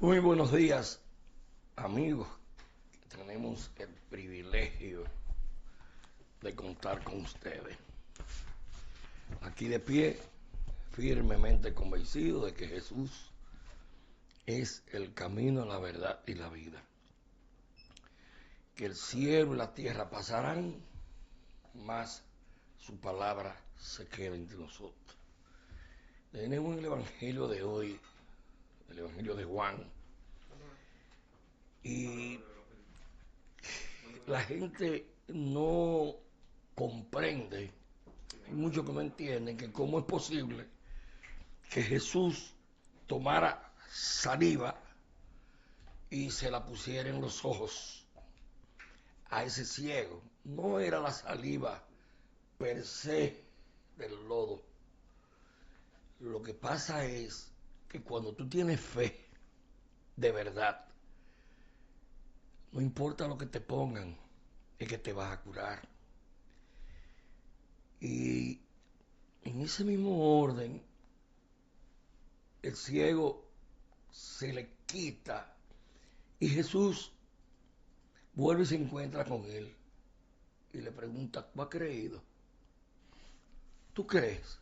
Muy buenos días, amigos. Tenemos el privilegio de contar con ustedes. Aquí de pie, firmemente convencido de que Jesús es el camino, la verdad y la vida. Que el cielo y la tierra pasarán, mas su palabra se queda entre nosotros. Tenemos el Evangelio de hoy, el Evangelio de Juan, y la gente no comprende, hay muchos que no entienden que cómo es posible que Jesús tomara saliva y se la pusiera en los ojos a ese ciego. No era la saliva per se del lodo. Lo que pasa es que cuando tú tienes fe de verdad, no importa lo que te pongan, es que te vas a curar. Y en ese mismo orden, el ciego se le quita y Jesús vuelve y se encuentra con él y le pregunta: ¿tú has creído? ¿Tú crees?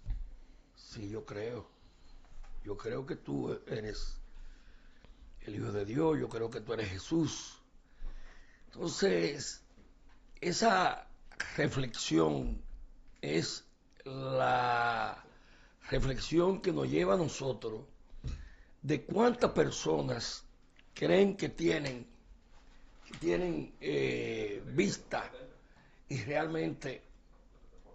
Sí, yo creo. Yo creo que tú eres el Hijo de Dios, yo creo que tú eres Jesús. Entonces, esa reflexión es la reflexión que nos lleva a nosotros de cuántas personas creen que tienen vista y realmente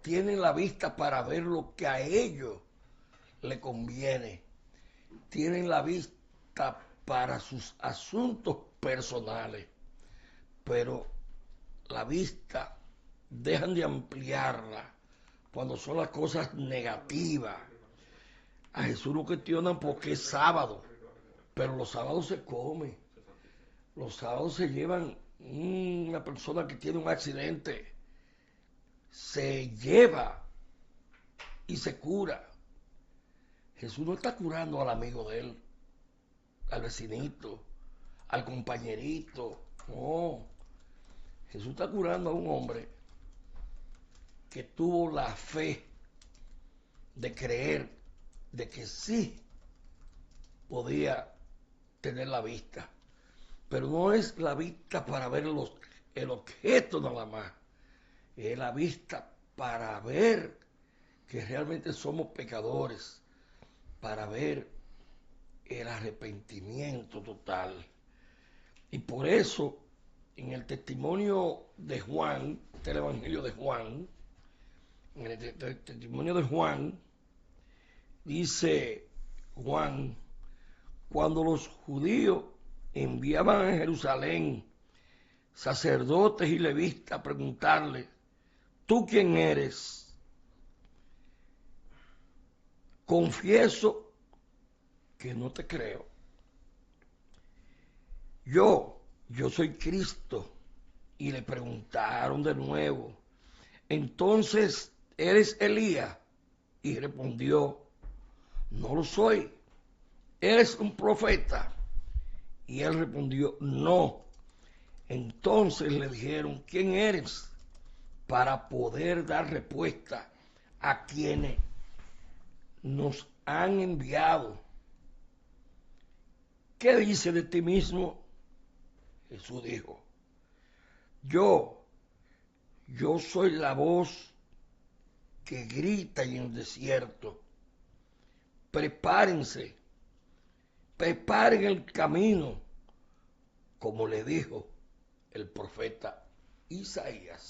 tienen la vista para ver lo que a ellos le conviene, tienen la vista para sus asuntos personales, pero la vista dejan de ampliarla cuando son las cosas negativas. A Jesús lo cuestionan porque es sábado, pero los sábados se come, los sábados se llevan una persona que tiene un accidente, se lleva y se cura. Jesús no está curando al amigo de él, al vecinito, al compañerito. No, Jesús está curando a un hombre que tuvo la fe de creer de que sí podía tener la vista. Pero no es la vista para ver el objeto nada más. Es la vista para ver que realmente somos pecadores, para ver el arrepentimiento total. Y por eso, en el testimonio de Juan, del Evangelio de Juan, en el testimonio de Juan, dice Juan: cuando los judíos enviaban a Jerusalén sacerdotes y levitas a preguntarle: ¿tú quién eres? Confieso que no te creo. Yo soy Cristo. Y le preguntaron de nuevo: entonces, ¿eres Elías? Y respondió: no lo soy. ¿Eres un profeta? Y él respondió: no. Entonces le dijeron: ¿quién eres? Para poder dar respuesta a quienes nos han enviado. ¿Qué dice de ti mismo? Jesús dijo: yo soy la voz que grita en el desierto: prepárense, preparen el camino, como le dijo el profeta Isaías.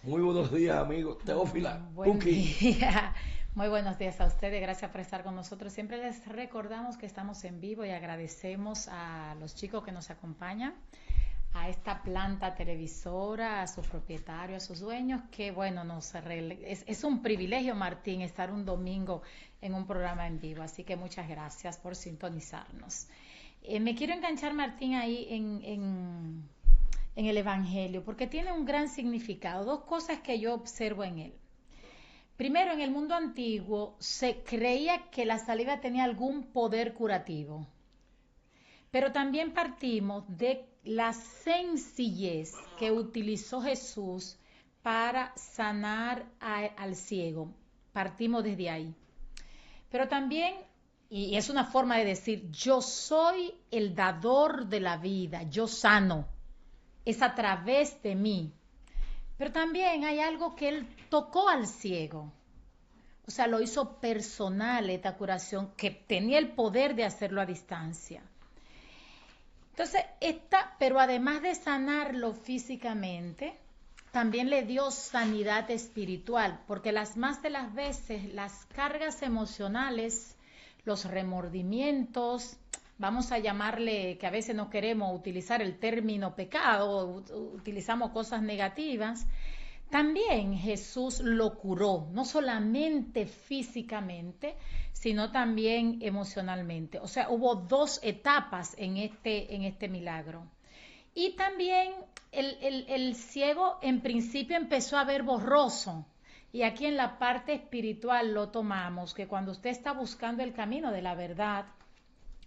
Muy buenos días, amigos. Teófila, Buen Cookie. día, muy buenos días a ustedes, gracias por estar con nosotros. Siempre les recordamos que estamos en vivo y agradecemos a los chicos que nos acompañan, a esta planta televisora, a sus propietarios, a sus dueños, que bueno, es un privilegio, Martín, estar un domingo en un programa en vivo, así que muchas gracias por sintonizarnos. Me quiero enganchar, Martín, ahí en el Evangelio, porque tiene un gran significado, dos cosas que yo observo en él. Primero, en el mundo antiguo se creía que la saliva tenía algún poder curativo, pero también partimos de la sencillez que utilizó Jesús para sanar al ciego. Partimos desde ahí. Pero también, y es una forma de decir, yo soy el dador de la vida, yo sano, es a través de mí. Pero también hay algo que él tocó al ciego. O sea, lo hizo personal esta curación, que tenía el poder de hacerlo a distancia. Entonces, pero además de sanarlo físicamente, también le dio sanidad espiritual, porque las más de las veces las cargas emocionales, los remordimientos, vamos a llamarle, que a veces no queremos utilizar el término pecado, utilizamos cosas negativas, también Jesús lo curó, no solamente físicamente, sino también emocionalmente. O sea, hubo dos etapas en este milagro. Y también el ciego en principio empezó a ver borroso. Y aquí en la parte espiritual lo tomamos, que cuando usted está buscando el camino de la verdad,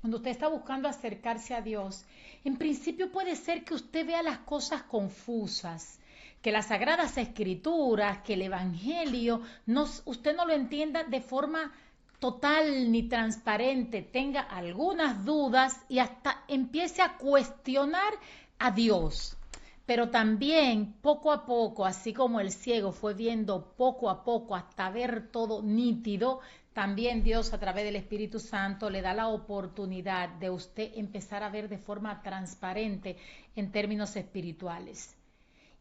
cuando usted está buscando acercarse a Dios, en principio puede ser que usted vea las cosas confusas, que las Sagradas Escrituras, que el Evangelio, usted no lo entienda de forma total ni transparente, tenga algunas dudas y hasta empiece a cuestionar a Dios. Pero también poco a poco, así como el ciego fue viendo poco a poco hasta ver todo nítido, también Dios a través del Espíritu Santo le da la oportunidad de usted empezar a ver de forma transparente en términos espirituales.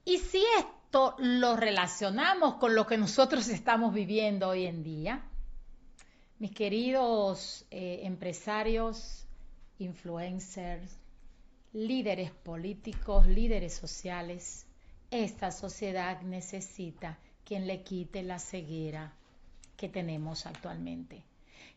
Y si esto lo relacionamos con lo que nosotros estamos viviendo hoy en día, mis queridos empresarios, influencers, líderes políticos, líderes sociales, esta sociedad necesita quien le quite la ceguera que tenemos actualmente.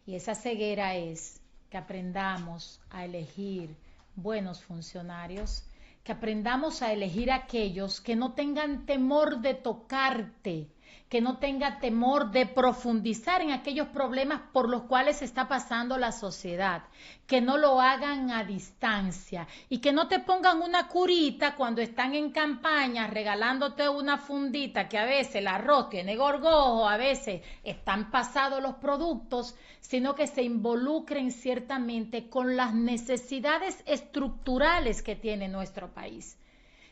Y esa ceguera es que aprendamos a elegir buenos funcionarios, que aprendamos a elegir aquellos que no tengan temor de tocarte, que no tenga temor de profundizar en aquellos problemas por los cuales está pasando la sociedad, que no lo hagan a distancia y que no te pongan una curita cuando están en campaña regalándote una fundita que a veces el arroz tiene gorgojo, a veces están pasados los productos, sino que se involucren ciertamente con las necesidades estructurales que tiene nuestro país.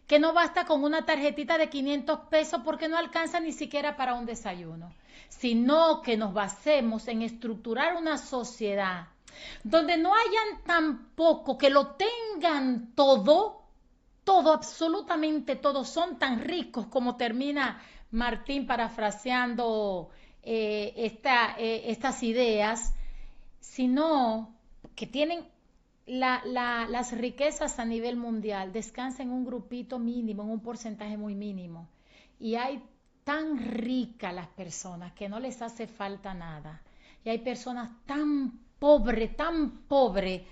Que no basta con una tarjetita de 500 pesos porque no alcanza ni siquiera para un desayuno, sino que nos basemos en estructurar una sociedad donde no hayan tampoco que lo tengan todo, absolutamente todo, son tan ricos como termina Martín parafraseando estas ideas, sino que tienen las riquezas a nivel mundial descansan en un grupito mínimo, en un porcentaje muy mínimo. Y hay tan ricas las personas que no les hace falta nada. Y hay personas tan pobres,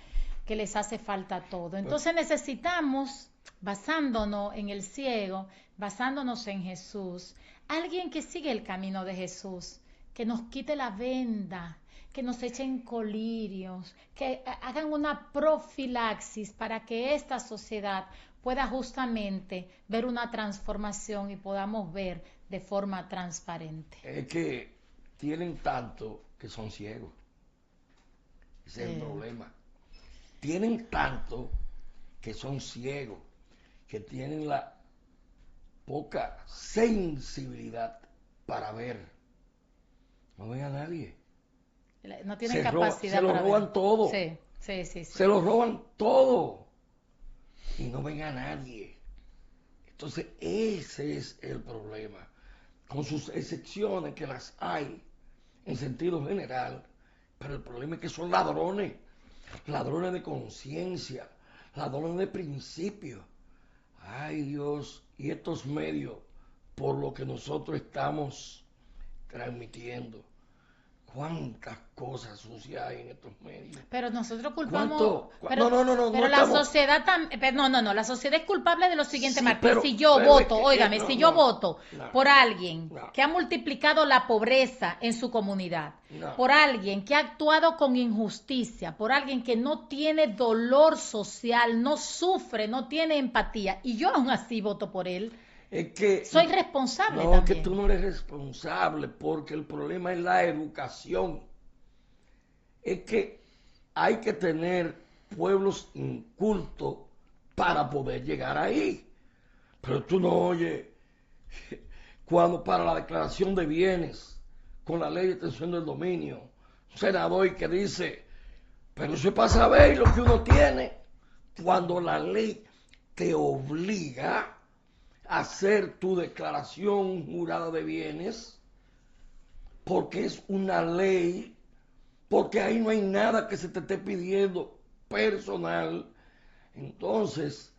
que les hace falta todo. Entonces necesitamos, basándonos en el ciego, basándonos en Jesús, alguien que sigue el camino de Jesús, que nos quite la venda, que nos echen colirios, que hagan una profilaxis para que esta sociedad pueda justamente ver una transformación y podamos ver de forma transparente. Es que tienen tanto que son ciegos. Ese es el problema. Tienen tanto que son ciegos, que tienen la poca sensibilidad para ver. No ven a nadie. No tienen capacidad para ver. Se lo roban todo. Sí. Se lo roban todo. Y no ven a nadie. Entonces ese es el problema. Con sus excepciones, que las hay en sentido general, pero el problema es que son ladrones. Ladrones de conciencia, ladrones de principios. Ay Dios, y estos medios por lo que nosotros estamos transmitiendo. ¿Cuántas cosas sucias hay en estos medios? Pero nosotros culpamos. No La estamos. sociedad no, la sociedad es culpable de lo siguiente, Sí, Martín. pero Si yo es voto, que, óigame, si yo voto no, por alguien no, que ha multiplicado la pobreza en su comunidad, no. por alguien que ha actuado con injusticia, por alguien que no tiene dolor social, no sufre, no tiene empatía, y yo aún así voto por él, Es que soy responsable no, también. que tú no eres responsable, porque el problema es la educación. Es que hay que tener pueblos incultos para poder llegar ahí. Pero tú no oyes cuando para la declaración de bienes con la ley de extensión del dominio, un senador que dice, pero eso es para saber lo que uno tiene, cuando la ley te obliga a hacer tu declaración jurada de bienes, porque es una ley, porque ahí no hay nada que se te esté pidiendo personal. Entonces,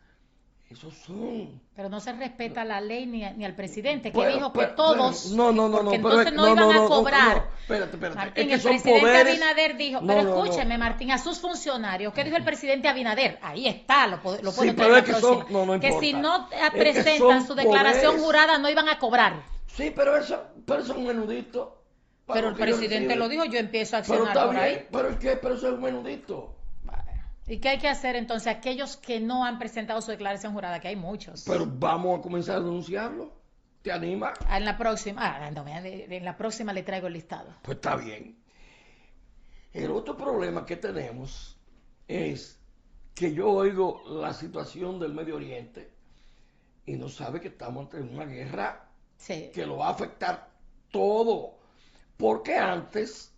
esos son. Pero no se respeta la ley ni al presidente, que Bueno, dijo que todos, no, porque entonces no iban a cobrar. Espérate. Martín, Es que el son presidente poderes. Abinader dijo, No, pero no, escúcheme, Martín, a sus funcionarios, ¿qué dijo el presidente Abinader? Ahí está, lo puedo Sí, traer pero la es que próxima. son, no Que importa. si no Es que presentan son su declaración poderes. jurada no iban a cobrar. Sí, pero eso es un menudito. para Pero lo el que ellos presidente reciben. lo dijo, yo empiezo a Pero accionar está por bien, ahí. pero eso es un menudito. ¿Y qué hay que hacer entonces? Aquellos que no han presentado su declaración jurada, que hay muchos. Pero vamos a comenzar a denunciarlo. ¿Te anima? En la próxima le traigo el listado. Pues está bien. El otro problema que tenemos es que yo oigo la situación del Medio Oriente y no sabe que estamos ante una guerra Sí. que lo va a afectar todo. Porque antes,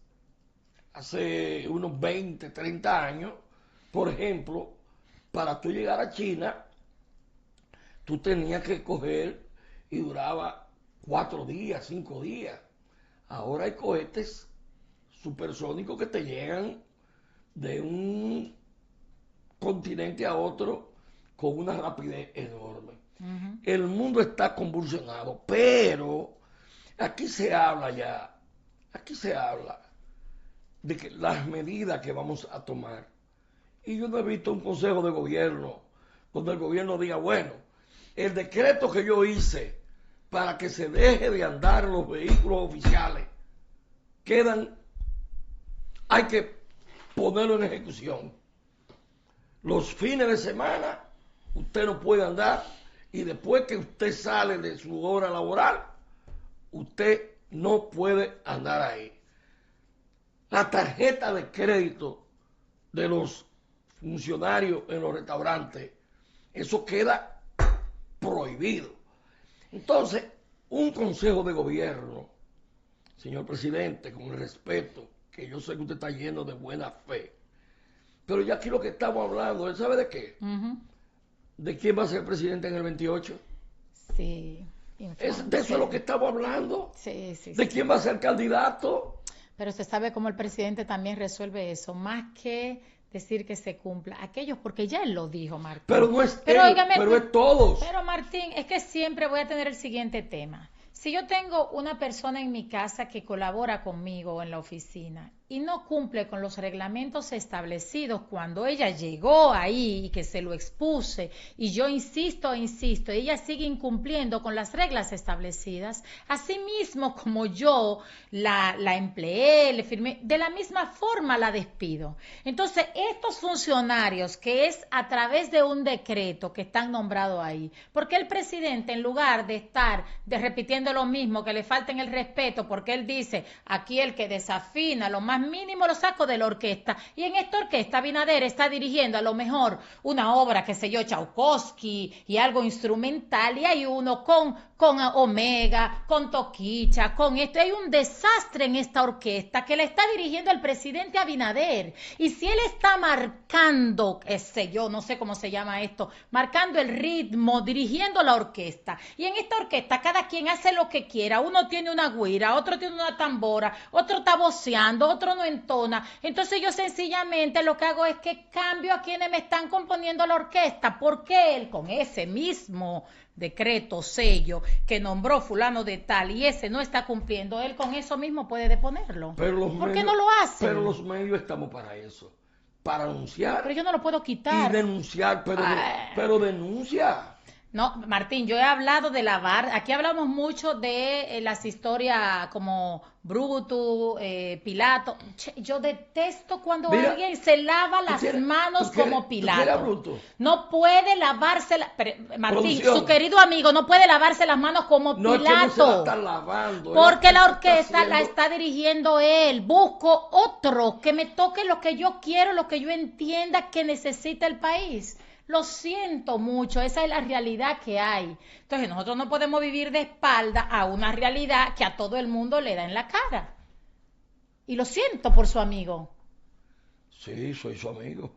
hace unos 20, 30 años, por ejemplo, para tú llegar a China, tú tenías que coger y duraba 4 días, 5 días. Ahora hay cohetes supersónicos que te llegan de un continente a otro con una rapidez enorme. Uh-huh. El mundo está convulsionado, pero aquí se habla de que las medidas que vamos a tomar. Y yo no he visto un consejo de gobierno donde el gobierno diga, bueno, el decreto que yo hice para que se deje de andar los vehículos oficiales, hay que ponerlo en ejecución. Los fines de semana usted no puede andar y después que usted sale de su hora laboral, usted no puede andar ahí. La tarjeta de crédito de los funcionarios en los restaurantes, eso queda prohibido. Entonces, un consejo de gobierno, señor presidente, con el respeto, que yo sé que usted está lleno de buena fe, pero ya aquí lo que estamos hablando, ¿él sabe de qué? Uh-huh. ¿De quién va a ser presidente en el 28? Sí. De eso es lo que estamos hablando. Sí. ¿De quién va a ser candidato? Pero se sabe cómo el presidente también resuelve eso, más que decir que se cumpla. Aquellos, porque ya él lo dijo, Martín. Pero no es pero, él, óigame, pero es todos. Pero Martín, es que siempre voy a tener el siguiente tema. Si yo tengo una persona en mi casa que colabora conmigo en la oficina y no cumple con los reglamentos establecidos cuando ella llegó ahí y que se lo expuse y yo insisto y ella sigue incumpliendo con las reglas establecidas, así mismo como yo la empleé, le firmé, de la misma forma la despido. Entonces, estos funcionarios que es a través de un decreto que están nombrados ahí, porque el presidente en lugar de estar repitiendo lo mismo, que le falten el respeto, porque él dice, aquí el que desafina lo más mínimo lo saco de la orquesta, y en esta orquesta Abinader está dirigiendo a lo mejor una obra, qué sé yo, Tchaikovsky y algo instrumental, y hay uno con Omega, con Toquicha, con esto, hay un desastre en esta orquesta que le está dirigiendo el presidente Abinader, y si él está marcando, qué sé yo, no sé cómo se llama esto, marcando el ritmo, dirigiendo la orquesta, y en esta orquesta cada quien hace lo que quiera, uno tiene una güira, otro tiene una tambora, otro está voceando, otro otro no entona. Entonces yo sencillamente lo que hago es que cambio a quienes me están componiendo la orquesta, porque él con ese mismo decreto, sello, que nombró fulano de tal y ese no está cumpliendo, él con eso mismo puede deponerlo. ¿Por qué no lo hace? Pero los medios estamos para eso, para anunciar. Pero yo no lo puedo quitar. Y denunciar, pero denuncia. No, Martín, yo he hablado de lavar, aquí hablamos mucho de las historias como Brutus, Pilato. Yo detesto cuando alguien se lava las manos como Pilato. No puede lavarse, Martín, su querido amigo, no puede lavarse las manos como Pilato. No se la está lavando. Porque la orquesta la está dirigiendo él. Busco otro que me toque lo que yo quiero, lo que yo entienda que necesita el país. Lo siento mucho, esa es la realidad que hay. Entonces nosotros no podemos vivir de espalda a una realidad que a todo el mundo le da en la cara. Y lo siento por su amigo. Sí, soy su amigo.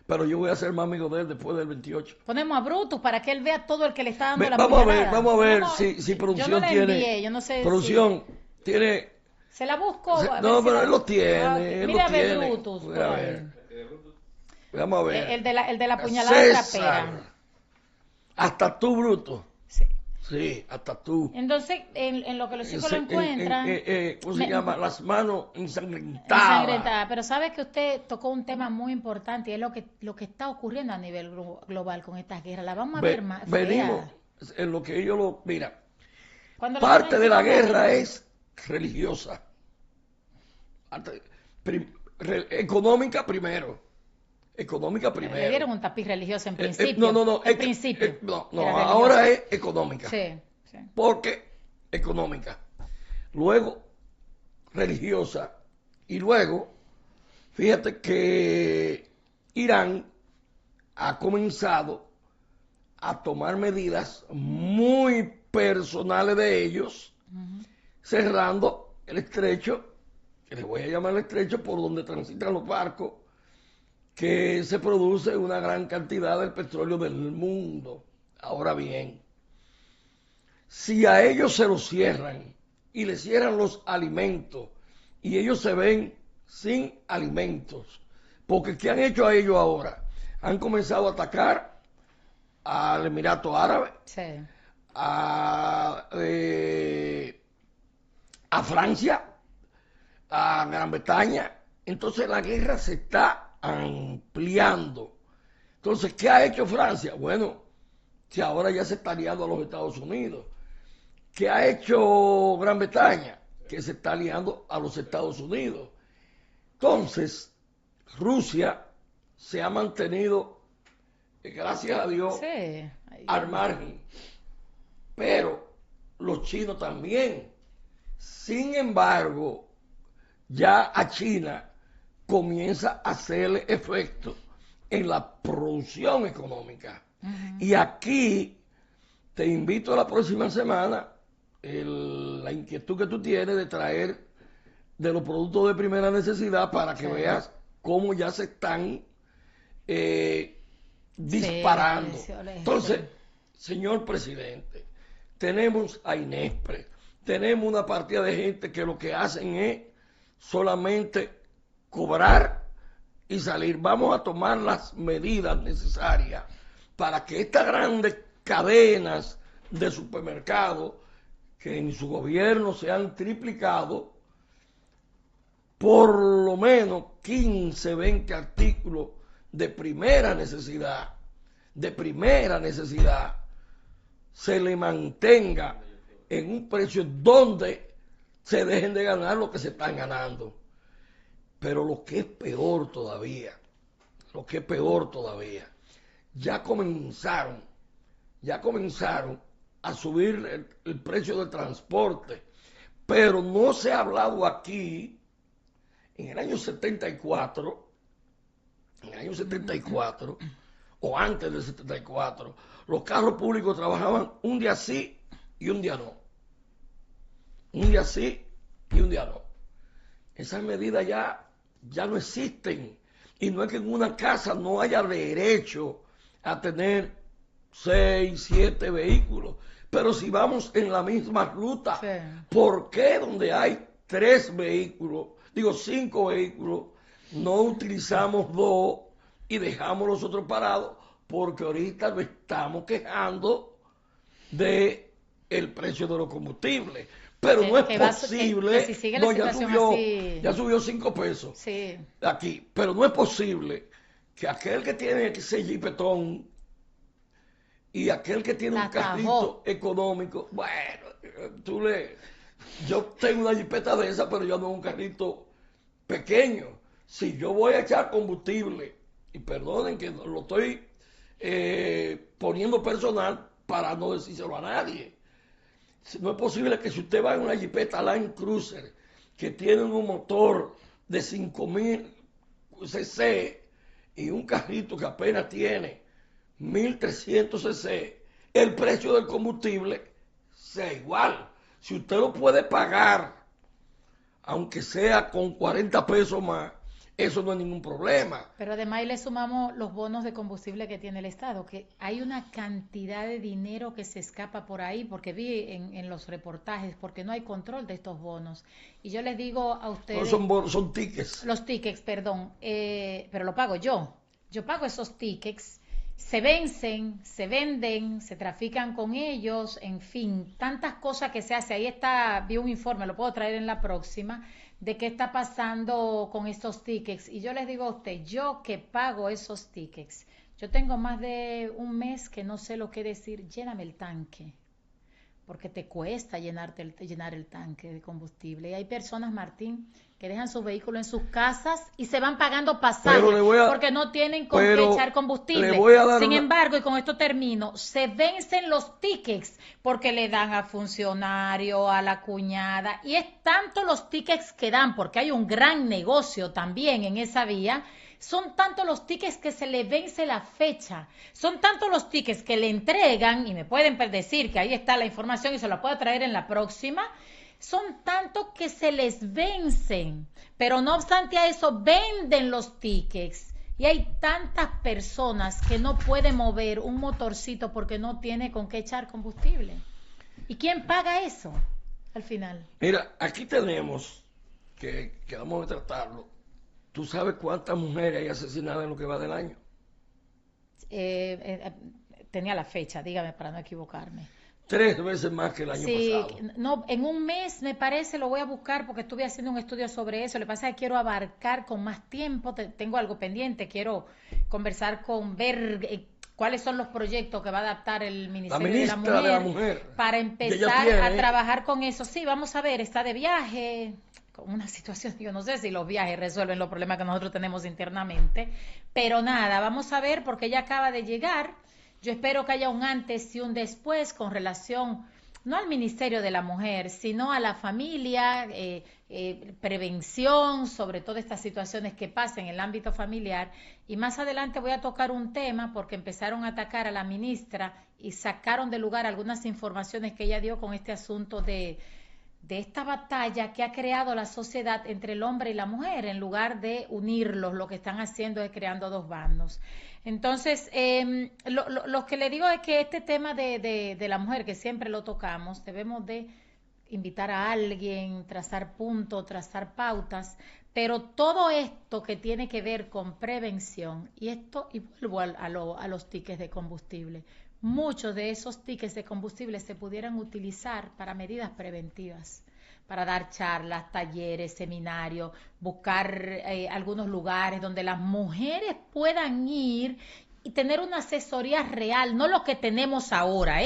Pero yo voy a ser más amigo de él después del 28. Ponemos a Brutus para que él vea todo el que le está dando la puñalada. Vamos a ver si producción tiene. Yo no sé producción tiene. Se la busco. No, pero él lo tiene. Mira a ver Brutus. A ver. Vamos a ver. El de la puñalada trapera. Hasta tú, Bruto. Sí. Sí, hasta tú. Entonces, en lo que los chicos lo encuentran... ¿Cómo se llama? Las manos ensangrentadas. Pero sabe que usted tocó un tema muy importante y es lo que está ocurriendo a nivel global con estas guerras. La vamos a ver más. Venimos en lo que ellos lo... Mira, parte de la guerra es religiosa. Económica primero. Económica primero. Le dieron un tapiz religioso en principio. No. En principio. Ahora es económica. Sí. Porque económica. Luego religiosa. Y luego, fíjate que Irán ha comenzado a tomar medidas muy personales de ellos, cerrando el estrecho, que le voy a llamar el estrecho por donde transitan los barcos, que se produce una gran cantidad del petróleo del mundo. Ahora bien, si a ellos se los cierran y les cierran los alimentos y ellos se ven sin alimentos, porque ¿qué han hecho a ellos ahora? Han comenzado a atacar al Emirato Árabe, a Francia, a Gran Bretaña. Entonces la guerra se está ampliando. Entonces, ¿qué ha hecho Francia? Bueno, que ahora ya se está aliando a los Estados Unidos. ¿Qué ha hecho Gran Bretaña? Que se está aliando a los Estados Unidos. Entonces, Rusia se ha mantenido, gracias a Dios, al margen. Pero los chinos también. Sin embargo, ya a China comienza a hacerle efecto en la producción económica. Y aquí te invito a la próxima semana, la inquietud que tú tienes de traer de los productos de primera necesidad para que veas cómo ya se están disparando. Entonces, señor presidente, tenemos a Inespre, tenemos una partida de gente que lo que hacen es solamente cobrar y salir. Vamos a tomar las medidas necesarias para que estas grandes cadenas de supermercados que en su gobierno se han triplicado, por lo menos 15, 20 artículos de primera necesidad, se le mantenga en un precio donde se dejen de ganar lo que se están ganando. Pero lo que es peor todavía, ya comenzaron a subir el precio del transporte, pero no se ha hablado aquí. En el año 74, o antes del 74, los carros públicos trabajaban un día sí y un día no. Esas medidas ya no existen. Y no es que en una casa no haya derecho a tener 6, 7 vehículos. Pero si vamos en la misma ruta, ¿por qué donde hay 3 vehículos, digo 5 vehículos, no utilizamos 2 y dejamos los otros parados, porque ahorita nos estamos quejando de el precio de los combustibles. Pero no es posible, que si sigue no, la situación ya subió 5 pesos sí. aquí, pero no es posible que aquel que tiene ese jipetón y aquel que tiene un carrito económico, bueno, yo tengo una jipeta de esa, pero yo no un carrito pequeño. Si yo voy a echar combustible, y perdonen que lo estoy poniendo personal para no decírselo a nadie, no es posible que si usted va en una jipeta Land Cruiser que tiene un motor de 5000 cc y un carrito que apenas tiene 1300 cc, el precio del combustible sea igual. Si usted lo puede pagar, aunque sea con 40 pesos más, eso no es ningún problema. Pero además le sumamos los bonos de combustible que tiene el Estado, que hay una cantidad de dinero que se escapa por ahí, porque vi en los reportajes, porque no hay control de estos bonos. Y yo les digo a ustedes... No son bonos, son tickets. Los tickets, perdón, pero lo pago yo. Yo pago esos tickets, se vencen, se venden, se trafican con ellos, en fin, tantas cosas que se hace. Ahí está, vi un informe, lo puedo traer en la próxima, de qué está pasando con estos tickets. Y yo les digo a usted, yo que pago esos tickets, yo tengo más de un mes que no sé lo que decir, lléname el tanque, porque te cuesta llenar el tanque de combustible. Y hay personas, Martín, que dejan sus vehículos en sus casas y se van pagando pasajes porque no tienen con qué echar combustible. Sin embargo, y con esto termino, se vencen los tickets porque le dan al funcionario, a la cuñada, y es tanto los tickets que dan, porque hay un gran negocio también en esa vía. Son tantos los tickets que se le vence la fecha, son tantos los tickets que le entregan, y me pueden decir que ahí está la información y se la puedo traer en la próxima, son tantos que se les vencen, pero no obstante a eso venden los tickets. Y hay tantas personas que no pueden mover un motorcito porque no tiene con qué echar combustible. ¿Y quién paga eso al final? Mira, aquí tenemos que vamos a tratarlo. ¿Tú sabes cuántas mujeres hay asesinadas en lo que va del año? Tenía la fecha, dígame para no equivocarme. 3 veces más que el año pasado. No, en un mes me parece, lo voy a buscar porque estuve haciendo un estudio sobre eso. Lo que pasa es que quiero abarcar con más tiempo, tengo algo pendiente, quiero conversar ver cuáles son los proyectos que va a adaptar el Ministerio de la Mujer para empezar a trabajar con eso. Sí, vamos a ver, está de viaje, con una situación, yo no sé si los viajes resuelven los problemas que nosotros tenemos internamente, pero nada, vamos a ver porque ella acaba de llegar. Yo espero que haya un antes y un después con relación, no al Ministerio de la Mujer, sino a la familia, prevención sobre todas estas situaciones que pasan en el ámbito familiar. Y más adelante voy a tocar un tema porque empezaron a atacar a la ministra y sacaron de lugar algunas informaciones que ella dio con este asunto de esta batalla que ha creado la sociedad entre el hombre y la mujer. En lugar de unirlos, lo que están haciendo es creando dos bandos. Entonces, lo que le digo es que este tema de la mujer, que siempre lo tocamos, debemos de invitar a alguien, trazar puntos, trazar pautas, pero todo esto que tiene que ver con prevención, y vuelvo a los tickets de combustible, muchos de esos tickets de combustible se pudieran utilizar para medidas preventivas, para dar charlas, talleres, seminarios, buscar algunos lugares donde las mujeres puedan ir y tener una asesoría real, no lo que tenemos ahora,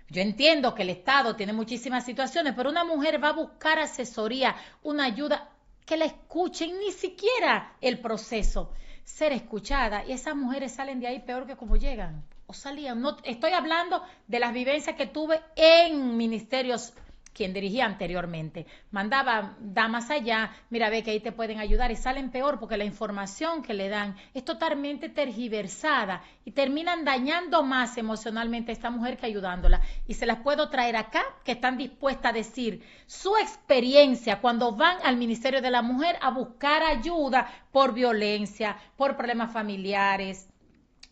Yo entiendo que el Estado tiene muchísimas situaciones, pero una mujer va a buscar asesoría, una ayuda, que la escuchen, ni siquiera el proceso, ser escuchada, y esas mujeres salen de ahí peor que como llegan, o salían. No, estoy hablando de las vivencias que tuve en ministerios quien dirigía anteriormente. Mandaba damas allá, mira, ve que ahí te pueden ayudar, y salen peor porque la información que le dan es totalmente tergiversada y terminan dañando más emocionalmente a esta mujer que ayudándola. Y se las puedo traer acá, que están dispuestas a decir su experiencia cuando van al Ministerio de la Mujer a buscar ayuda por violencia, por problemas familiares,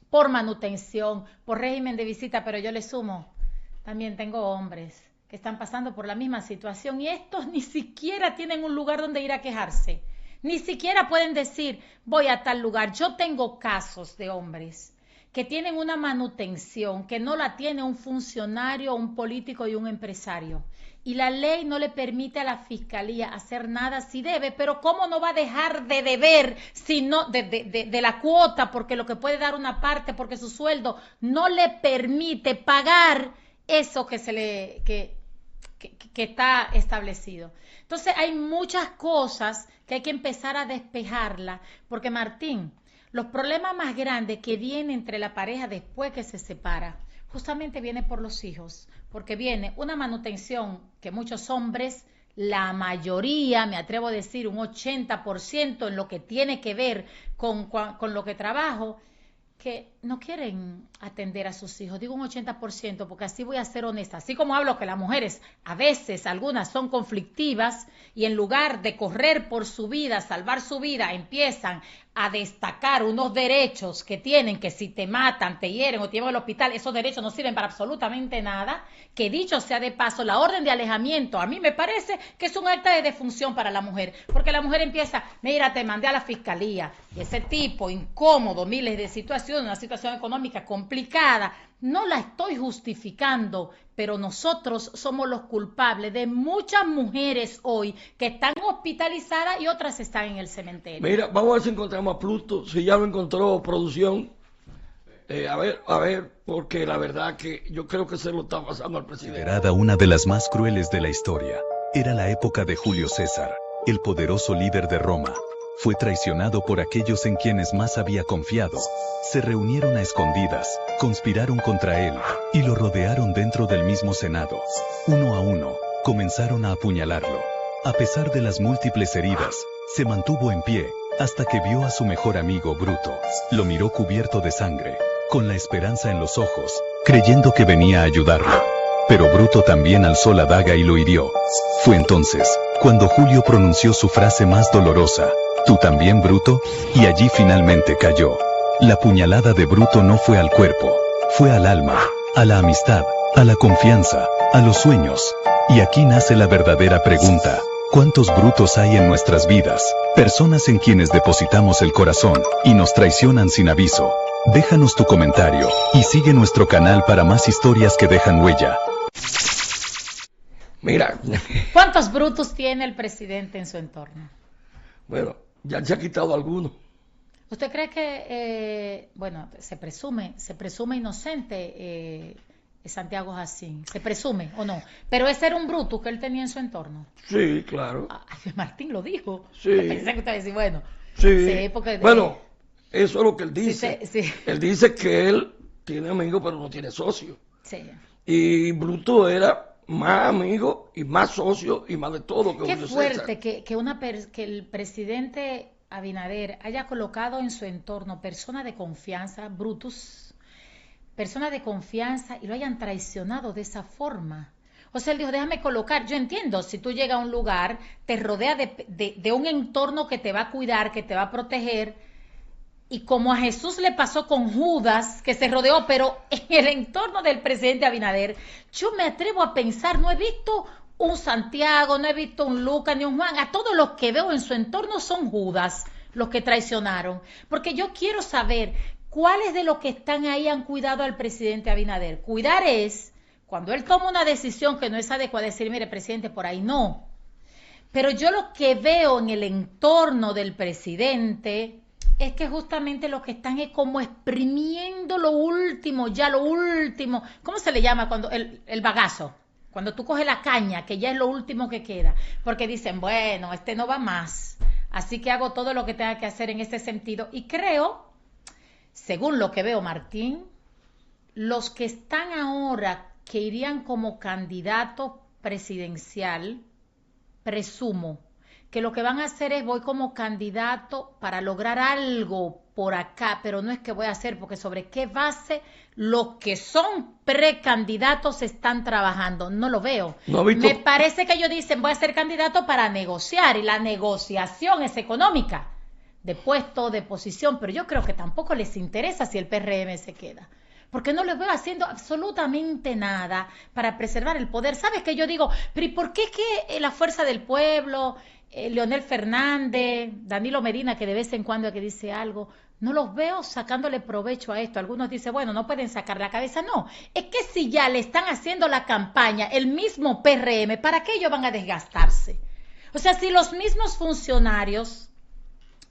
por manutención, por régimen de visita. Pero yo le sumo, también tengo hombres que están pasando por la misma situación y estos ni siquiera tienen un lugar donde ir a quejarse. Ni siquiera pueden decir, voy a tal lugar. Yo tengo casos de hombres que tienen una manutención que no la tiene un funcionario, un político y un empresario. Y la ley no le permite a la fiscalía hacer nada si debe, pero ¿cómo no va a dejar de deber si no, de la cuota, porque lo que puede dar una parte, porque su sueldo no le permite pagar eso que está establecido? Entonces hay muchas cosas que hay que empezar a despejarla, porque Martín, los problemas más grandes que vienen entre la pareja después que se separa, justamente viene por los hijos, porque viene una manutención que muchos hombres, la mayoría, me atrevo a decir un 80% en lo que tiene que ver con lo que trabajo, que no quieren atender a sus hijos. Digo un 80% porque así voy a ser honesta. Así como hablo que las mujeres, a veces algunas son conflictivas y en lugar de correr por su vida, salvar su vida, empiezan a destacar unos derechos que tienen, que si te matan, te hieren o te llevan al hospital, esos derechos no sirven para absolutamente nada. Que dicho sea de paso, la orden de alejamiento a mí me parece que es un acta de defunción para la mujer, porque la mujer empieza, mira, te mandé a la fiscalía, y ese tipo incómodo, miles de situaciones, una situación económica complicada, no la estoy justificando, pero nosotros somos los culpables de muchas mujeres hoy que están hospitalizadas y otras están en el cementerio. Mira, vamos a ver si encontramos a Pluto, si ya lo encontró producción. A ver, porque la verdad que yo creo que se lo está pasando al presidente. Considerada una de las más crueles de la historia, era la época de Julio César, el poderoso líder de Roma. Fue traicionado por aquellos en quienes más había confiado. Se reunieron a escondidas, conspiraron contra él, y lo rodearon dentro del mismo Senado. Uno a uno, comenzaron a apuñalarlo. A pesar de las múltiples heridas, se mantuvo en pie, hasta que vio a su mejor amigo Bruto. Lo miró cubierto de sangre, con la esperanza en los ojos, creyendo que venía a ayudarlo. Pero Bruto también alzó la daga y lo hirió. Fue entonces, cuando Julio pronunció su frase más dolorosa, ¿tú también, Bruto? Y allí finalmente cayó. La puñalada de Bruto no fue al cuerpo, fue al alma, a la amistad, a la confianza, a los sueños. Y aquí nace la verdadera pregunta. ¿Cuántos Brutos hay en nuestras vidas? Personas en quienes depositamos el corazón, y nos traicionan sin aviso. Déjanos tu comentario, y sigue nuestro canal para más historias que dejan huella. Mira. ¿Cuántos brutos tiene el presidente en su entorno? Bueno, ya se ha quitado algunos. ¿Usted cree que, bueno, se presume inocente Santiago Jacín? ¿Se presume o no? Pero ese era un bruto que él tenía en su entorno. Sí, claro. Ay, Martín lo dijo. Sí. Pensé que usted decía, bueno. Sí. Porque, bueno, eso es lo que él dice. Sí. Él dice que él tiene amigos pero no tiene socios. Sí. Y Bruto era más amigo y más socio y más de todo que Qué Julio fuerte César. que el presidente Abinader haya colocado en su entorno personas de confianza, brutus, personas de confianza, y lo hayan traicionado de esa forma. O sea, él dijo, déjame colocar, yo entiendo, si tú llegas a un lugar, te rodea de un entorno que te va a cuidar, que te va a proteger, y como a Jesús le pasó con Judas, que se rodeó, pero en el entorno del presidente Abinader, yo me atrevo a pensar, no he visto un Santiago, no he visto un Lucas ni un Juan, a todos los que veo en su entorno son Judas, los que traicionaron, porque yo quiero saber cuáles de los que están ahí han cuidado al presidente Abinader. Cuidar es, cuando él toma una decisión que no es adecuada, decir, mire, presidente, por ahí no. Pero yo lo que veo en el entorno del presidente es que justamente lo que están es como exprimiendo lo último, ¿cómo se le llama cuando el bagazo? Cuando tú coges la caña, que ya es lo último que queda, porque dicen, bueno, este no va más, así que hago todo lo que tenga que hacer en ese sentido. Y creo, según lo que veo, Martín, los que están ahora, que irían como candidato presidencial, presumo, que lo que van a hacer es voy como candidato para lograr algo por acá, pero no es que voy a hacer, porque sobre qué base los que son precandidatos están trabajando, no lo veo. No, Víctor. Me parece que ellos dicen voy a ser candidato para negociar, y la negociación es económica, de puesto, de posición, pero yo creo que tampoco les interesa si el PRM se queda, porque no les veo haciendo absolutamente nada para preservar el poder. ¿Sabes qué? Yo digo, pero ¿y por qué que la fuerza del pueblo Leonel Fernández, Danilo Medina, que de vez en cuando que dice algo, no los veo sacándole provecho a esto. Algunos dicen, bueno, no pueden sacar la cabeza. No, es que si ya le están haciendo la campaña el mismo PRM, ¿para qué ellos van a desgastarse? O sea, si los mismos funcionarios,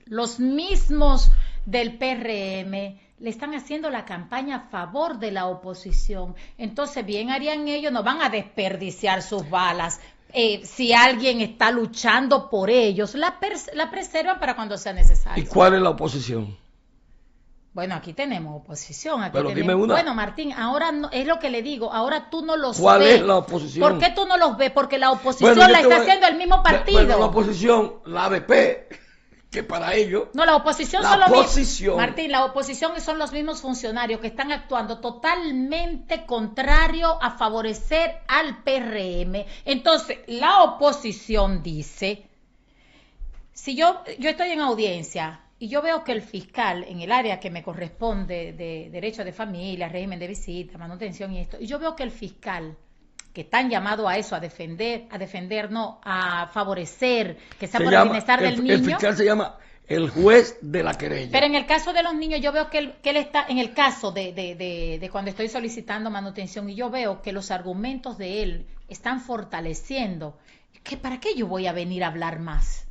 los mismos del PRM, le están haciendo la campaña a favor de la oposición, entonces bien harían ellos, no van a desperdiciar sus balas. Si alguien está luchando por ellos, la preservan para cuando sea necesario. ¿Y cuál es la oposición? Bueno, aquí tenemos oposición. Aquí pero tenemos... dime una. Bueno, Martín, ahora no, es lo que le digo, ahora tú no los ¿Cuál ves. es la oposición? ¿Por qué tú no los ves? Porque la oposición Bueno, la está haciendo el mismo partido. Bueno, la oposición, la ADP, que para ellos... No, la oposición la son los oposición. mismos. Martín, la oposición son los mismos funcionarios que están actuando totalmente contrario a favorecer al PRM. Entonces, la oposición dice, si yo estoy en audiencia y yo veo que el fiscal en el área que me corresponde de derecho de familia, régimen de visita, manutención y esto, y yo veo que el fiscal, que están llamados a eso, a defender, no, a favorecer, que sea por el bienestar del niño. El fiscal se llama el juez de la querella. Pero en el caso de los niños, yo veo que él está, en el caso de cuando estoy solicitando manutención, y yo veo que los argumentos de él están fortaleciendo, ¿para qué yo voy a venir a hablar más?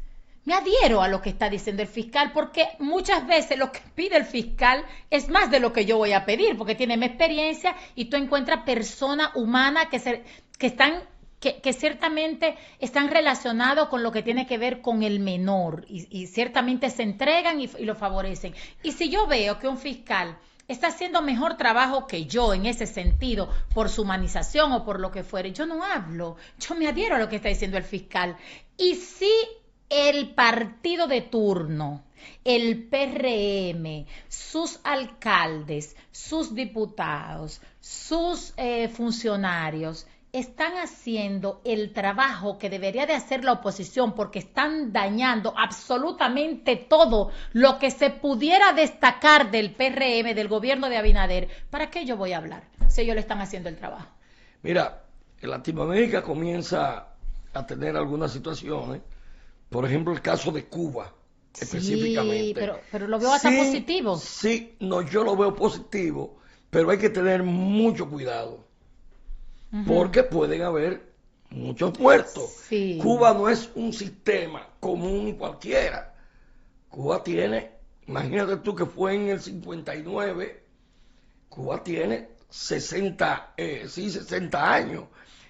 Me adhiero a lo que está diciendo el fiscal, porque muchas veces lo que pide el fiscal es más de lo que yo voy a pedir, porque tiene mi experiencia y tú encuentras personas humanas que ciertamente están relacionados con lo que tiene que ver con el menor y ciertamente se entregan y lo favorecen. Y si yo veo que un fiscal está haciendo mejor trabajo que yo en ese sentido, por su humanización o por lo que fuere, yo no hablo, yo me adhiero a lo que está diciendo el fiscal. Y si el partido de turno, el PRM, sus alcaldes, sus diputados, sus funcionarios están haciendo el trabajo que debería de hacer la oposición, porque están dañando absolutamente todo lo que se pudiera destacar del PRM, del gobierno de Abinader, ¿para qué yo voy a hablar si ellos le están haciendo el trabajo? Mira, en Latinoamérica comienza a tener algunas situaciones. Por ejemplo, el caso de Cuba, específicamente. Sí, pero lo veo hasta positivo. Sí, no, yo lo veo positivo, pero hay que tener mucho cuidado, porque pueden haber muchos muertos. Sí. Cuba no es un sistema común y cualquiera. Cuba tiene, imagínate tú que fue en el 59, Cuba tiene 60 años.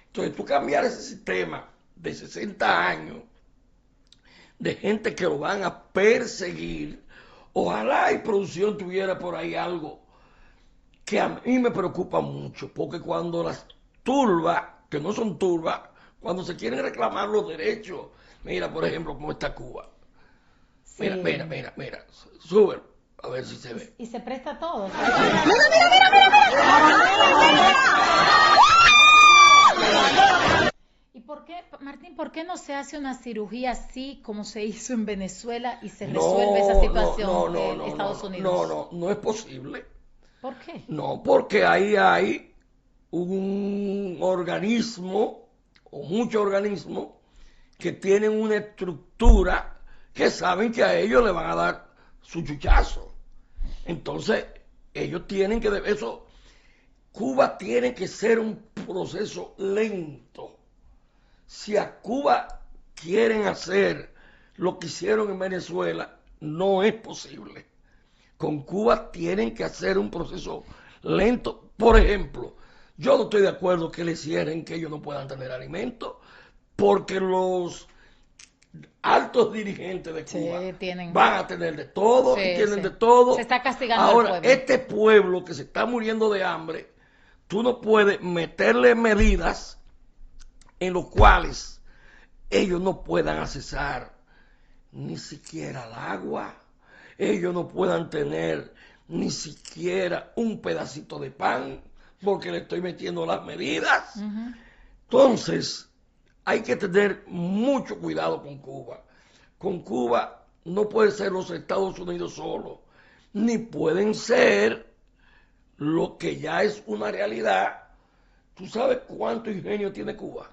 Entonces tú cambiar ese sistema de 60 años, de gente que lo van a perseguir. Ojalá y producción tuviera por ahí algo que a mí me preocupa mucho, porque cuando las turbas, que no son turbas, cuando se quieren reclamar los derechos, mira por ejemplo cómo está Cuba. Sí. Mira, sube, a ver si se ve. Y se presta todo. ¿Y por qué, Martín, por qué no se hace una cirugía así como se hizo en Venezuela y se resuelve esa situación en Estados Unidos? No es posible. ¿Por qué? No, porque ahí hay un organismo o muchos organismos que tienen una estructura que saben que a ellos le van a dar su chuchazo. Entonces, ellos tienen que... Eso, Cuba tiene que ser un proceso lento. Si a Cuba quieren hacer lo que hicieron en Venezuela, no es posible. Con Cuba tienen que hacer un proceso lento. Por ejemplo, yo no estoy de acuerdo que le cierren que ellos no puedan tener alimentos, porque los altos dirigentes de Cuba van a tener de todo, y tienen de todo. Se está castigando ahora, al pueblo. Este pueblo que se está muriendo de hambre, tú no puedes meterle medidas en los cuales ellos no puedan accesar ni siquiera el agua, ellos no puedan tener ni siquiera un pedacito de pan, porque le estoy metiendo las medidas. Entonces, hay que tener mucho cuidado con Cuba. Con Cuba no puede ser los Estados Unidos solo, ni pueden ser lo que ya es una realidad. ¿Tú sabes cuánto ingenio tiene Cuba?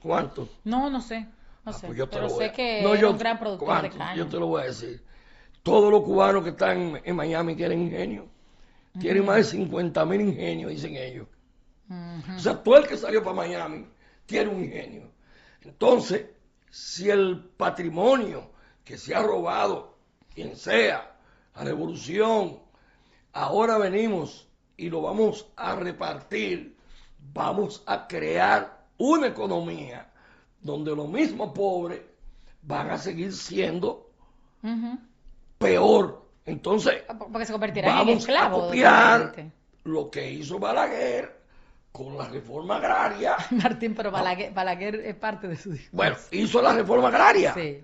¿Cuánto? No sé. No sé, Pues yo te pero lo voy sé a- que No, era yo- un gran productor de ¿cuántos? caña. Yo te lo voy a decir. Todos los cubanos que están en Miami tienen ingenio. Tienen más de 50.000 ingenios, dicen ellos. O sea, todo el que salió para Miami tiene un ingenio. Entonces, si el patrimonio que se ha robado, quien sea, la revolución, ahora venimos y lo vamos a repartir, vamos a crear una economía donde los mismos pobres van a seguir siendo peor. Entonces, Porque se convertirán en vamos a esclavos. copiar totalmente. lo que hizo Balaguer con la reforma agraria. Martín, pero Balaguer es parte de su discurso. Bueno, hizo la reforma agraria. Sí.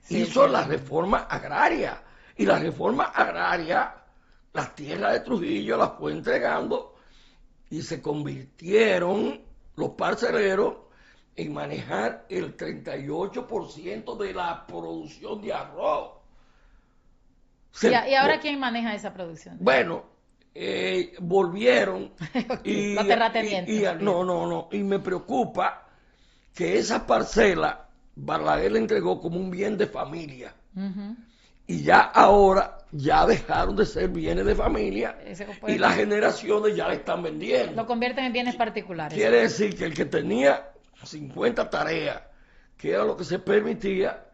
Hizo Sí. la reforma agraria. Y la reforma agraria, las tierras de Trujillo las fue entregando y se convirtieron los parceleros en manejar el 38% de la producción de arroz. ¿Y ahora quién maneja esa producción? Bueno, volvieron y, los terratenientes. y me preocupa que esa parcela Balaguer le entregó como un bien de familia. Y ya ahora ya dejaron de ser bienes de familia y las generaciones ya le están vendiendo. Lo convierten en bienes particulares. Quiere decir que el que tenía 50 tareas, que era lo que se permitía,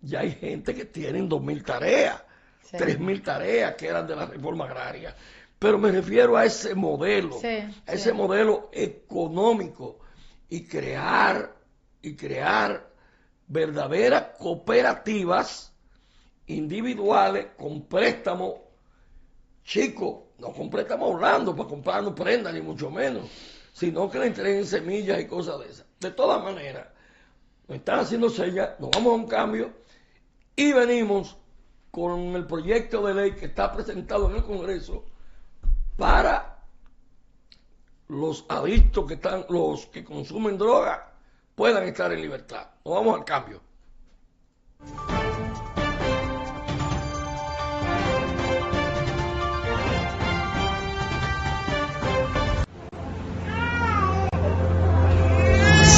ya hay gente que tienen 2.000 tareas, 3.000 tareas que eran de la reforma agraria. Pero me refiero a ese modelo, a ese modelo económico y crear verdaderas cooperativas individuales con préstamos chicos, no con préstamos blandos para comprarnos prendas ni mucho menos, sino que le entreguen semillas y cosas de esas. De todas maneras, nos están haciendo señas, nos vamos a un cambio y venimos con el proyecto de ley que está presentado en el Congreso para los adictos que están, los que consumen droga, puedan estar en libertad. Nos vamos al cambio.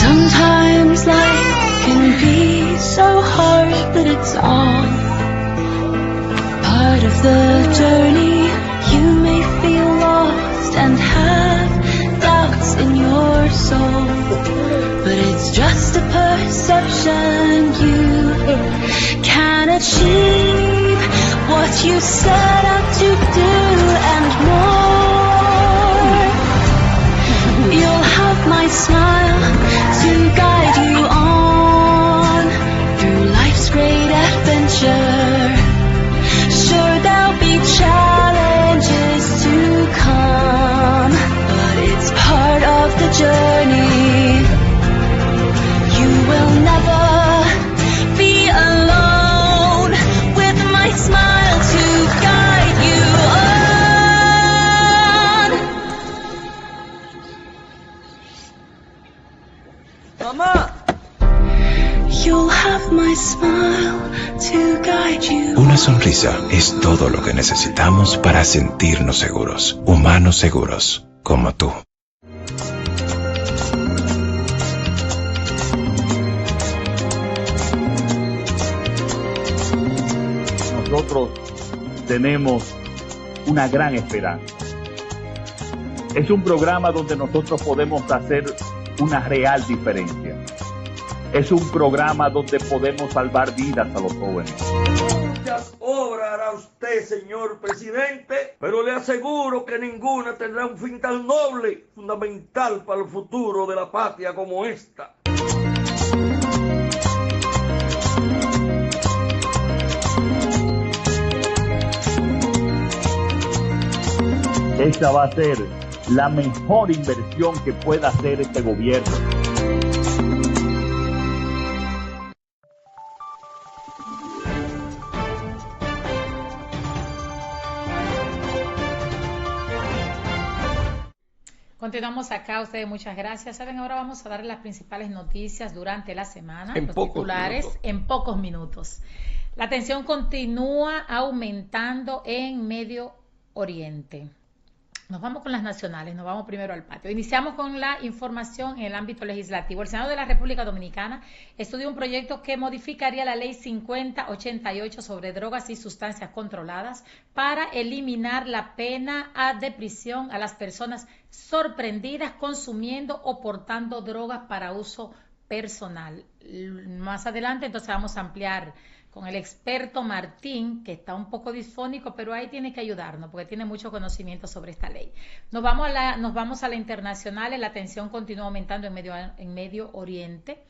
Sometimes life can be so hard, but it's all part of the journey. You may feel lost and have doubts in your soul, but it's just a perception. You can achieve what you set out to do and more. You'll have my smile to guide you on through life's great adventure. Sure, there'll be challenges to come, but it's part of the journey. You will never be alone with my smile to guide you on. Mamá! You'll have my smile to guide you. Una sonrisa es todo lo que necesitamos para sentirnos seguros, humanos seguros, como tú. Nosotros tenemos una gran esperanza. Es un programa donde nosotros podemos hacer una real diferencia. Es un programa donde podemos salvar vidas a los jóvenes. Muchas obras hará usted, señor presidente, pero le aseguro que ninguna tendrá un fin tan noble, fundamental para el futuro de la patria como esta. Esta va a ser la mejor inversión que pueda hacer este gobierno. Continuamos acá, ustedes muchas gracias. Saben, ahora vamos a dar las principales noticias durante la semana, En los pocos titulares minutos. en pocos minutos. La tensión continúa aumentando en Medio Oriente. Nos vamos con las nacionales, nos vamos primero al patio. Iniciamos con la información en el ámbito legislativo. El Senado de la República Dominicana estudió un proyecto que modificaría la Ley 5088 sobre drogas y sustancias controladas para eliminar la pena de prisión a las personas sorprendidas consumiendo o portando drogas para uso personal. Más adelante entonces vamos a ampliar con el experto Martín, que está un poco disfónico, pero ahí tiene que ayudarnos porque tiene mucho conocimiento sobre esta ley. Nos vamos a la internacional. La tensión continúa aumentando en Medio Oriente.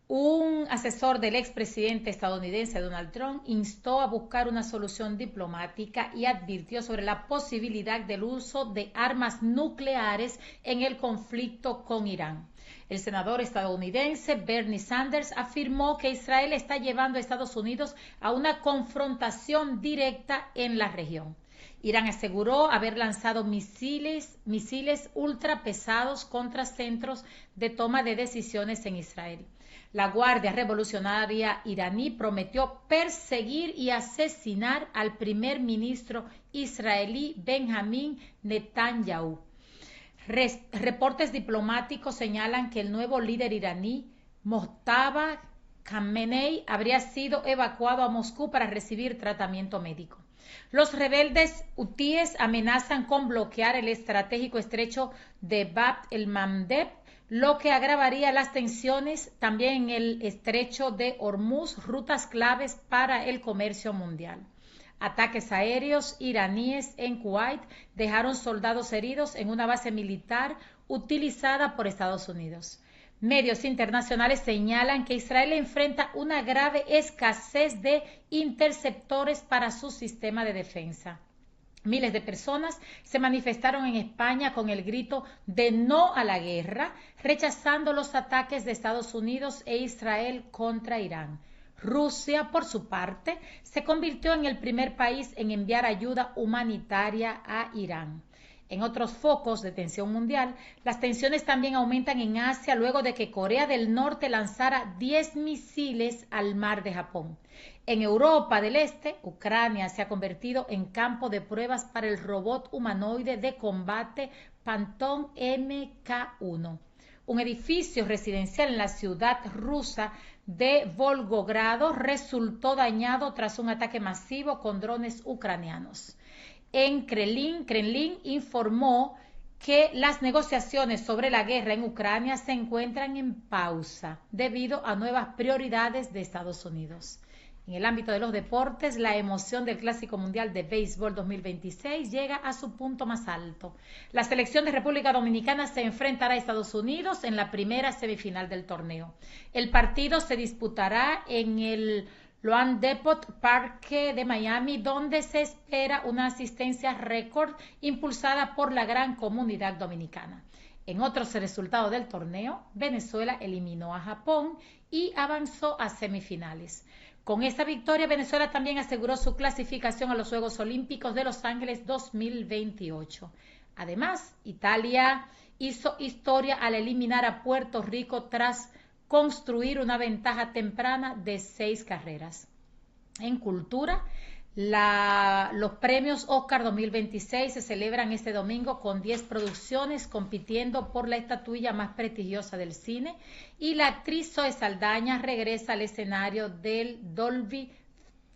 Un asesor del expresidente estadounidense Donald Trump instó a buscar una solución diplomática y advirtió sobre la posibilidad del uso de armas nucleares en el conflicto con Irán. El senador estadounidense Bernie Sanders afirmó que Israel está llevando a Estados Unidos a una confrontación directa en la región. Irán aseguró haber lanzado misiles ultrapesados contra centros de toma de decisiones en Israel. La Guardia Revolucionaria iraní prometió perseguir y asesinar al primer ministro israelí Benjamín Netanyahu. Reportes diplomáticos señalan que el nuevo líder iraní, Mojtaba Khamenei, habría sido evacuado a Moscú para recibir tratamiento médico. Los rebeldes hutíes amenazan con bloquear el estratégico estrecho de Bab el-Mandeb, lo que agravaría las tensiones también en el estrecho de Hormuz, rutas claves para el comercio mundial. Ataques aéreos iraníes en Kuwait dejaron soldados heridos en una base militar utilizada por Estados Unidos. Medios internacionales señalan que Israel enfrenta una grave escasez de interceptores para su sistema de defensa. Miles de personas se manifestaron en España con el grito de no a la guerra, rechazando los ataques de Estados Unidos e Israel contra Irán. Rusia, por su parte, se convirtió en el primer país en enviar ayuda humanitaria a Irán. En otros focos de tensión mundial, las tensiones también aumentan en Asia luego de que Corea del Norte lanzara 10 misiles al mar de Japón. En Europa del Este, Ucrania se ha convertido en campo de pruebas para el robot humanoide de combate Panton MK-1. Un edificio residencial en la ciudad rusa de Volgogrado resultó dañado tras un ataque masivo con drones ucranianos. En Kremlin informó que las negociaciones sobre la guerra en Ucrania se encuentran en pausa debido a nuevas prioridades de Estados Unidos. En el ámbito de los deportes, la emoción del Clásico Mundial de Béisbol 2026 llega a su punto más alto. La selección de República Dominicana se enfrentará a Estados Unidos en la primera semifinal del torneo. El partido se disputará en el Loan Depot Parque de Miami, donde se espera una asistencia récord impulsada por la gran comunidad dominicana. En otros resultados del torneo, Venezuela eliminó a Japón y avanzó a semifinales. Con esta victoria, Venezuela también aseguró su clasificación a los Juegos Olímpicos de Los Ángeles 2028. Además, Italia hizo historia al eliminar a Puerto Rico tras construir una ventaja temprana de 6 carreras. En cultura, los premios Oscar 2026 se celebran este domingo con 10 producciones compitiendo por la estatuilla más prestigiosa del cine, y la actriz Zoe Saldaña regresa al escenario del Dolby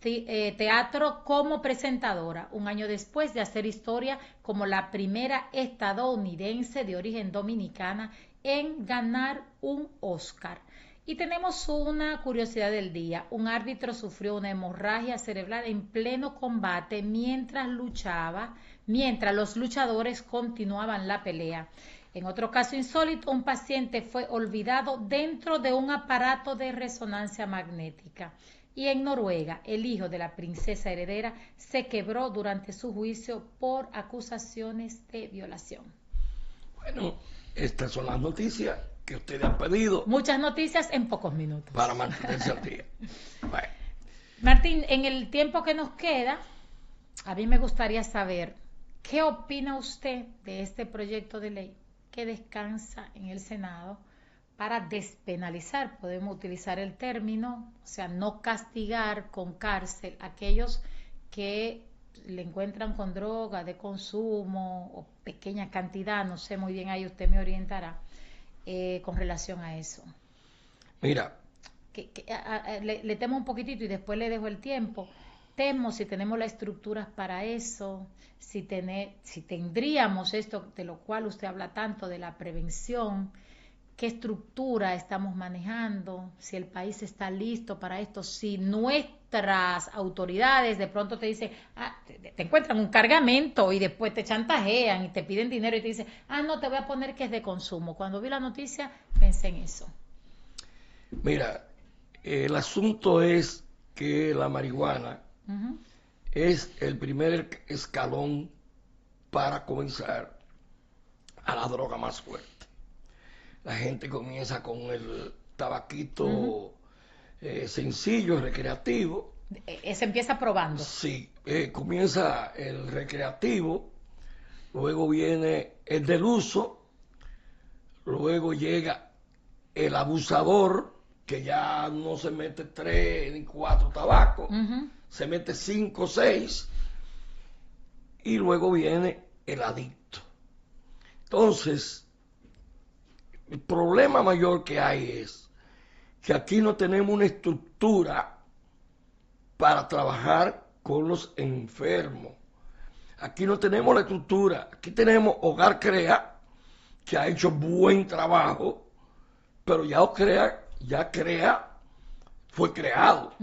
Teatro como presentadora, un año después de hacer historia como la primera estadounidense de origen dominicana en ganar un Oscar. Y tenemos una curiosidad del día. Un árbitro sufrió una hemorragia cerebral en pleno combate mientras los luchadores continuaban la pelea. En otro caso insólito, un paciente fue olvidado dentro de un aparato de resonancia magnética. Y en Noruega, el hijo de la princesa heredera se quebró durante su juicio por acusaciones de violación. Bueno, estas son las noticias que ustedes han pedido. Muchas noticias en pocos minutos. Para mantenerse al día. Bueno. Martín, en el tiempo que nos queda, a mí me gustaría saber, ¿qué opina usted de este proyecto de ley que descansa en el Senado para despenalizar, podemos utilizar el término, o sea, no castigar con cárcel a aquellos que le encuentran con droga de consumo o pequeña cantidad, no sé muy bien, ahí usted me orientará con relación a eso. Mira, Le temo un poquitito y después le dejo el tiempo. Temo si tenemos las estructuras para eso, si tendríamos esto de lo cual usted habla tanto, de la prevención, qué estructura estamos manejando, si el país está listo para esto, si nuestras autoridades de pronto te dicen, te encuentran un cargamento y después te chantajean y te piden dinero y te dicen, no, te voy a poner que es de consumo. Cuando vi la noticia pensé en eso. Mira, el asunto es que la marihuana es el primer escalón para comenzar a la droga más fuerte. La gente comienza con el tabaquito sencillo, recreativo. Se empieza probando. Sí, comienza el recreativo, luego viene el del uso, luego llega el abusador, que ya no se mete 3 ni 4 tabacos, se mete 5 o 6, y luego viene el adicto. Entonces, el problema mayor que hay es que aquí no tenemos una estructura para trabajar con los enfermos. Aquí no tenemos la estructura. Aquí tenemos Hogar Crea, que ha hecho buen trabajo, pero ya Crea fue creado.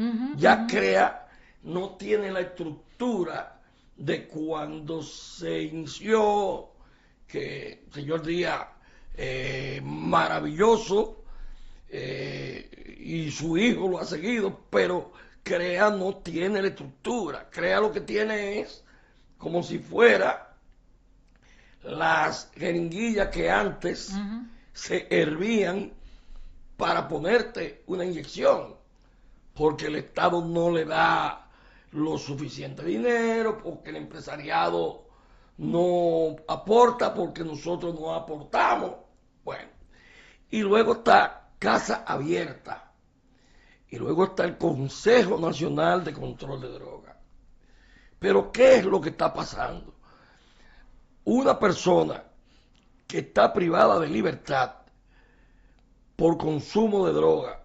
Crea no tiene la estructura de cuando se inició, que el señor Díaz, maravilloso, y su hijo lo ha seguido, pero Crea no tiene la estructura. Crea lo que tiene es como si fuera las jeringuillas que antes se hervían para ponerte una inyección, porque el Estado no le da lo suficiente dinero, porque el empresariado no aporta, porque nosotros no aportamos. Bueno, y luego está Casa Abierta, y luego está el Consejo Nacional de Control de Drogas. Pero ¿qué es lo que está pasando? Una persona que está privada de libertad por consumo de droga,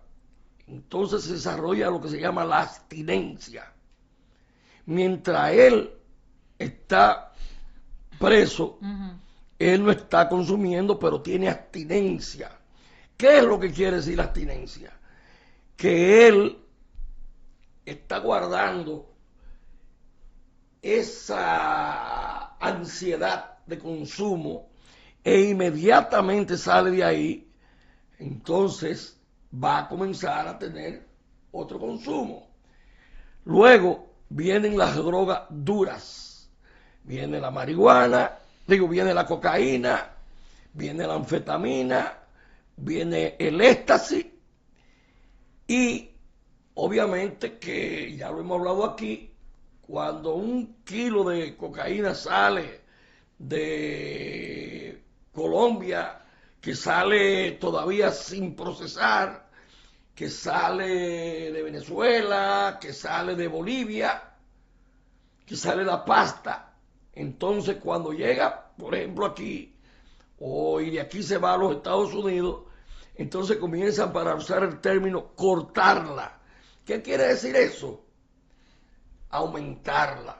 entonces se desarrolla lo que se llama la abstinencia. Mientras él está preso, él no está consumiendo, pero tiene abstinencia. ¿Qué es lo que quiere decir la abstinencia? Que él está guardando esa ansiedad de consumo e inmediatamente sale de ahí, entonces va a comenzar a tener otro consumo. Luego vienen las drogas duras, viene la marihuana, viene la cocaína, viene la anfetamina, viene el éxtasis, y obviamente que ya lo hemos hablado aquí, cuando 1 kilo de cocaína sale de Colombia, que sale todavía sin procesar, que sale de Venezuela, que sale de Bolivia, que sale la pasta, entonces cuando llega, por ejemplo aquí, y de aquí se va a los Estados Unidos, entonces comienzan, para usar el término, cortarla. ¿Qué quiere decir eso? Aumentarla.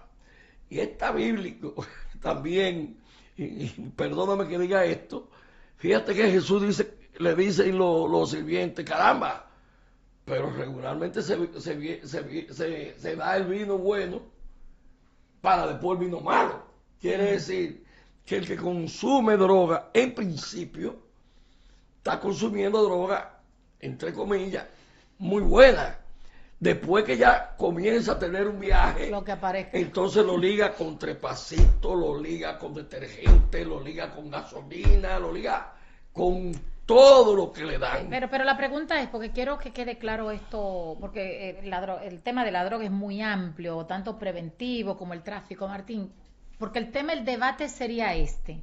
Y está bíblico también, y perdóname que diga esto, fíjate que Jesús le dicen los sirvientes, caramba, pero regularmente se da el vino bueno para después el vino malo. Quiere decir que el que consume droga, en principio, está consumiendo droga, entre comillas, muy buena. Después que ya comienza a tener un viaje, lo que aparezca, entonces lo liga con trepacito, lo liga con detergente, lo liga con gasolina, lo liga con todo lo que le dan. Pero la pregunta es, porque quiero que quede claro esto, porque el tema de la droga es muy amplio, tanto preventivo como el tráfico, Martín, porque el debate sería este.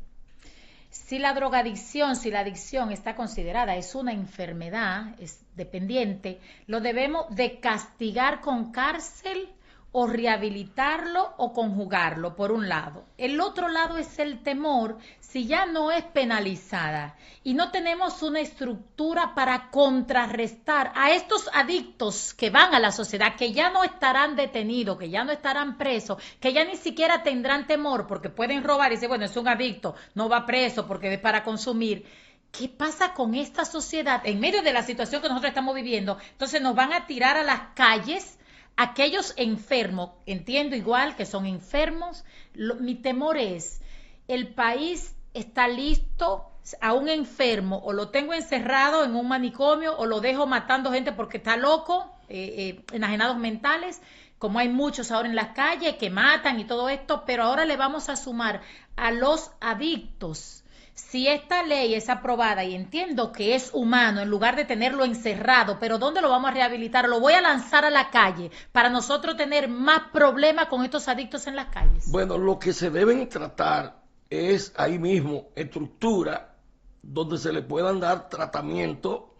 Si la drogadicción, si la adicción está considerada, es una enfermedad, es dependiente, ¿lo debemos de castigar con cárcel o rehabilitarlo o conjugarlo, por un lado. El otro lado es el temor, si ya no es penalizada y no tenemos una estructura para contrarrestar a estos adictos que van a la sociedad, que ya no estarán detenidos, que ya no estarán presos, que ya ni siquiera tendrán temor porque pueden robar y decir, bueno, es un adicto, no va preso porque es para consumir. ¿Qué pasa con esta sociedad en medio de la situación que nosotros estamos viviendo? Entonces nos van a tirar a las calles aquellos enfermos, entiendo igual que son enfermos. Mi temor es, el país está listo a un enfermo, o lo tengo encerrado en un manicomio, o lo dejo matando gente porque está loco, enajenados mentales, como hay muchos ahora en las calles que matan y todo esto, pero ahora le vamos a sumar a los adictos. Si esta ley es aprobada, y entiendo que es humano en lugar de tenerlo encerrado, pero ¿dónde lo vamos a rehabilitar? Lo voy a lanzar a la calle para nosotros tener más problemas con estos adictos en las calles. Bueno, lo que se deben tratar es ahí mismo estructura donde se le puedan dar tratamiento,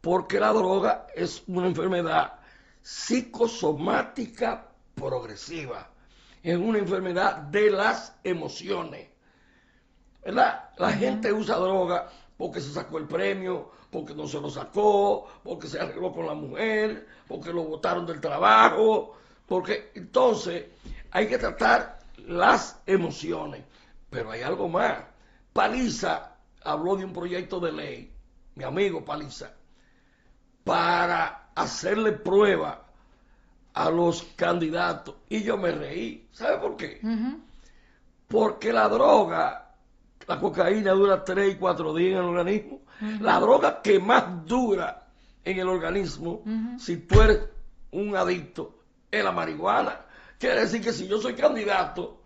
porque la droga es una enfermedad psicosomática progresiva, es una enfermedad de las emociones. ¿Verdad? La gente usa droga porque se sacó el premio, porque no se lo sacó, porque se arregló con la mujer, porque lo botaron del trabajo, porque entonces hay que tratar las emociones. Pero hay algo más. Paliza habló de un proyecto de ley, mi amigo Paliza, para hacerle prueba a los candidatos. Y yo me reí. ¿Sabe por qué? Porque la droga, la cocaína dura 3 y 4 días en el organismo. La droga que más dura en el organismo, si tú eres un adicto, es la marihuana. Quiere decir que si yo soy candidato,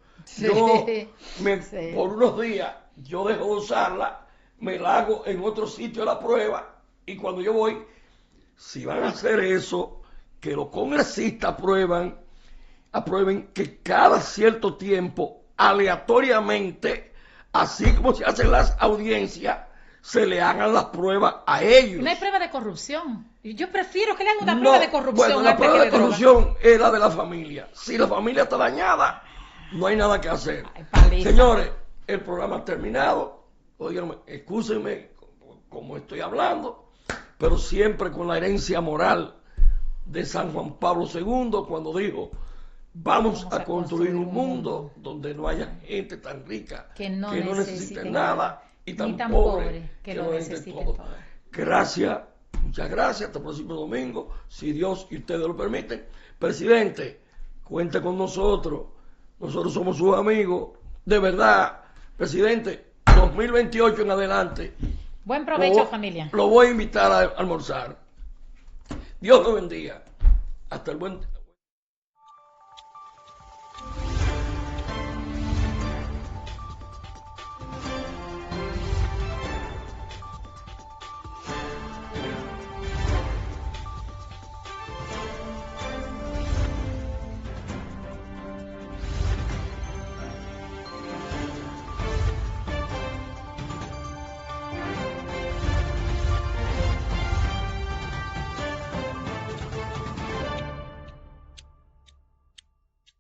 por unos días, yo dejo de usarla, me la hago en otro sitio la prueba, y cuando yo voy, si van a hacer eso, que los congresistas aprueben que cada cierto tiempo, aleatoriamente, así como se hacen las audiencias, se le hagan las pruebas a ellos. No hay prueba de corrupción. Yo prefiero que le hagan una prueba de corrupción. Bueno, la prueba de corrupción es la de la familia. Si la familia está dañada, no hay nada que hacer. Señores, el programa ha terminado. Oiganme, excúsenme como estoy hablando, pero siempre con la herencia moral de San Juan Pablo II, cuando dijo: vamos a construir un mundo donde no haya gente tan rica que no necesite nada y tan pobre que lo necesite todo. Gracias, muchas gracias. Hasta el próximo domingo, si Dios y ustedes lo permiten. Presidente, cuente con nosotros. Nosotros somos sus amigos. De verdad, presidente, 2028 en adelante. Buen provecho, familia. Lo voy a invitar a almorzar. Dios lo bendiga. Hasta el buen